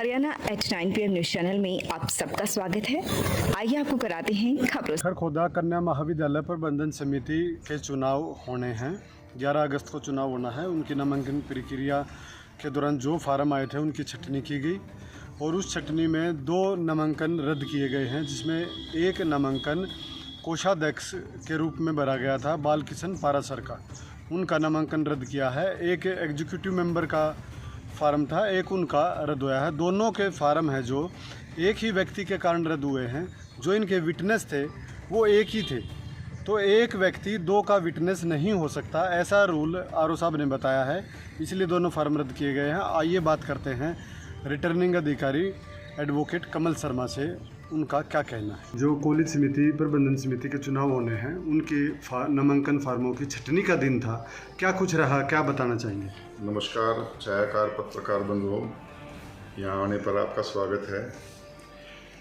Haryana at 9 PM news channel में आप सबका स्वागत है। आइए आपको कराते हैं खबरों। खरखोदा कन्या महाविद्यालय प्रबंधन समिति के चुनाव होने हैं। 11 अगस्त को चुनाव होना है। उनकी नामांकन प्रक्रिया के दौरान जो फार्म आए थे उनकी छटनी की गई और उस छटनी में 2 नामांकन रद्द किए गए हैं, जिसमें एक नामांकन कोषाध्यक्ष के रूप में भरा गया था बालकिशन पारासर का, उनका नामांकन रद्द किया है। एक एग्जीक्यूटिव मेंबर का फार्म था, एक उनका रद्द हुआ है। दोनों के फार्म है जो एक ही व्यक्ति के कारण रद्द हुए हैं। जो इनके विटनेस थे वो एक ही थे, तो एक व्यक्ति 2 का विटनेस नहीं हो सकता, ऐसा रूल आरओ साहब ने बताया है, इसलिए दोनों फार्म रद्द किए गए हैं। आइए बात करते हैं रिटर्निंग अधिकारी एडवोकेट कमल शर्मा से, उनका क्या कहना है। जो कॉलेज समिति प्रबंधन समिति के चुनाव होने हैं, उनके नामांकन फार्मों की छटनी का दिन था, क्या कुछ रहा, क्या बताना चाहेंगे। नमस्कार छायाकार पत्रकार बंधुओं, यहाँ आने पर आपका स्वागत है।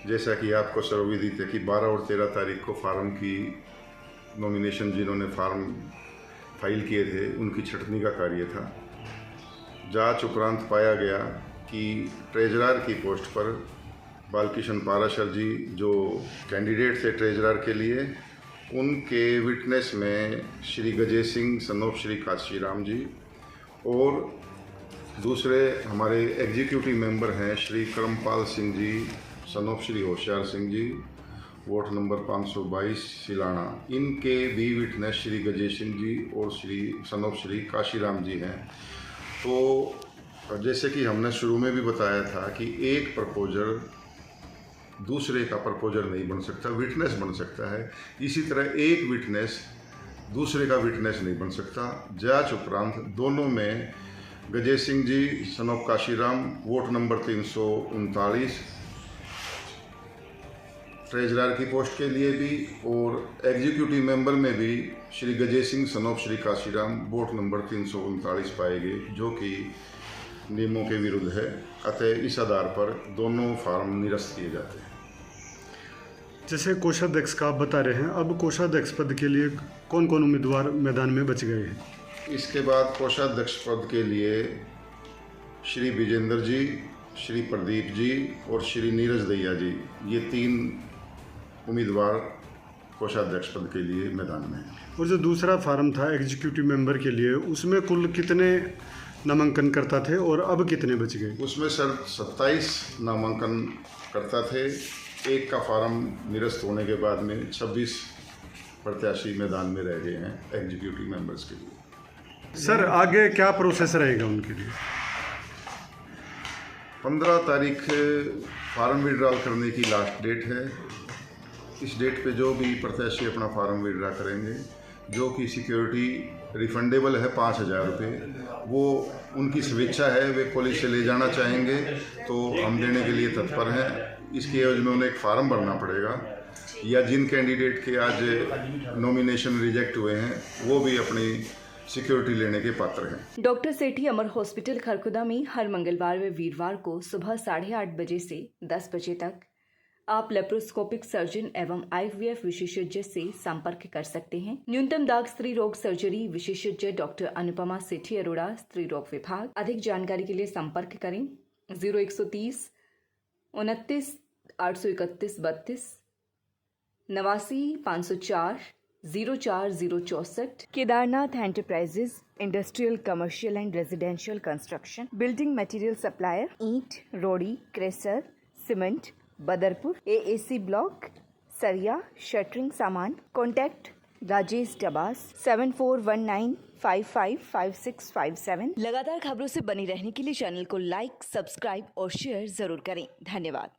जैसा कि आपको सर्वविदित है कि 12 और 13 तारीख को फार्म की नॉमिनेशन जिन्होंने फार्म फाइल किए थे उनकी छटनी का कार्य था। जांच उपरांत पाया गया कि ट्रेजरर की पोस्ट पर बालकिशन पाराशर जी जो कैंडिडेट थे ट्रेजरर के लिए, उनके विटनेस में श्री गजेश सिंह सन ऑफ श्री काशीराम जी और दूसरे हमारे एग्जीक्यूटिव मेंबर हैं Shri Karampal Singh ji son of Shri Hoshiyar Singh ji, ward number 522 सिलाना, इनके भी विटनेस श्री गजेश सिंह जी और श्री सन ऑफ श्री काशीराम जी हैं। तो जैसे कि हमने शुरू में भी बताया था कि एक प्रपोजर दूसरे का प्रपोजर नहीं बन सकता, विटनेस बन सकता है। इसी तरह एक विटनेस दूसरे का विटनेस नहीं बन सकता। जांच उपरांत दोनों में Gajesh Singh ji son of Kashiram vote number 339 treasurer की पोस्ट के लिए भी और एग्जीक्यूटिव मेंबर में भी Shri Gajesh Singh son of Shri Kashiram vote number 339 पाए गए, जो कि नियमों के विरुद्ध है। अतः इस आधार पर दोनों फार्म निरस्त किए जाते हैं। जैसे कोषाध्यक्ष का आप बता रहे हैं, अब कोषाध्यक्ष पद के लिए कौन कौन उम्मीदवार मैदान में बच गए हैं। इसके बाद कोषाध्यक्ष पद के लिए श्री विजेंद्र जी, श्री प्रदीप जी और श्री नीरज दैया जी, ये 3 उम्मीदवार कोषाध्यक्ष पद के लिए मैदान में हैं। और जो दूसरा फार्म था एग्जीक्यूटिव मेंबर के लिए, उसमें कुल कितने नामांकन करता थे और अब कितने बच गए। उसमें सर 27 नामांकन करता थे। एक का फार्म निरस्त होने के बाद में 26 प्रत्याशी मैदान में रह गए हैं एग्जीक्यूटिव मेंबर्स के लिए। सर आगे क्या प्रोसेस रहेगा उनके लिए। 15 तारीख फार्म विड्रॉल करने की लास्ट डेट है। इस डेट पे जो भी प्रत्याशी अपना फार्म विड्रॉ करेंगे, जो कि सिक्योरिटी रिफंडेबल है 5,000 रुपये, वो उनकी स्वेच्छा है, वे कॉलेज से ले जाना चाहेंगे तो हम देने के लिए तत्पर हैं। इसके एवज में उन्हें एक फार्म भरना पड़ेगा, या जिन कैंडिडेट के आज नॉमिनेशन रिजेक्ट हुए हैं वो भी अपनी सिक्योरिटी लेने के पात्र हैं। डॉक्टर सेठी अमर हॉस्पिटल खरखुदा में हर मंगलवार व वीरवार को सुबह 8:30 बजे से 10 बजे तक आप लेप्रोस्कोपिक सर्जन एवं IVF विशेषज्ञ से संपर्क कर सकते हैं। न्यूनतम दाग स्त्री रोग सर्जरी विशेषज्ञ डॉक्टर अनुपमा सेठी अरोड़ा, स्त्री रोग विभाग। अधिक जानकारी के लिए संपर्क करें 0130 29 831 32 89 504 04064। Kedarnath enterprises industrial commercial and residential construction, building material supplier, ईंट, रोड़ी, crusher, cement, Badarpur, AAC block, सरिया, शटरिंग सामान। कॉन्टैक्ट राजेश डबास 7419555657। लगातार खबरों से बनी रहने के लिए चैनल को लाइक, सब्सक्राइब और शेयर जरूर करें। धन्यवाद।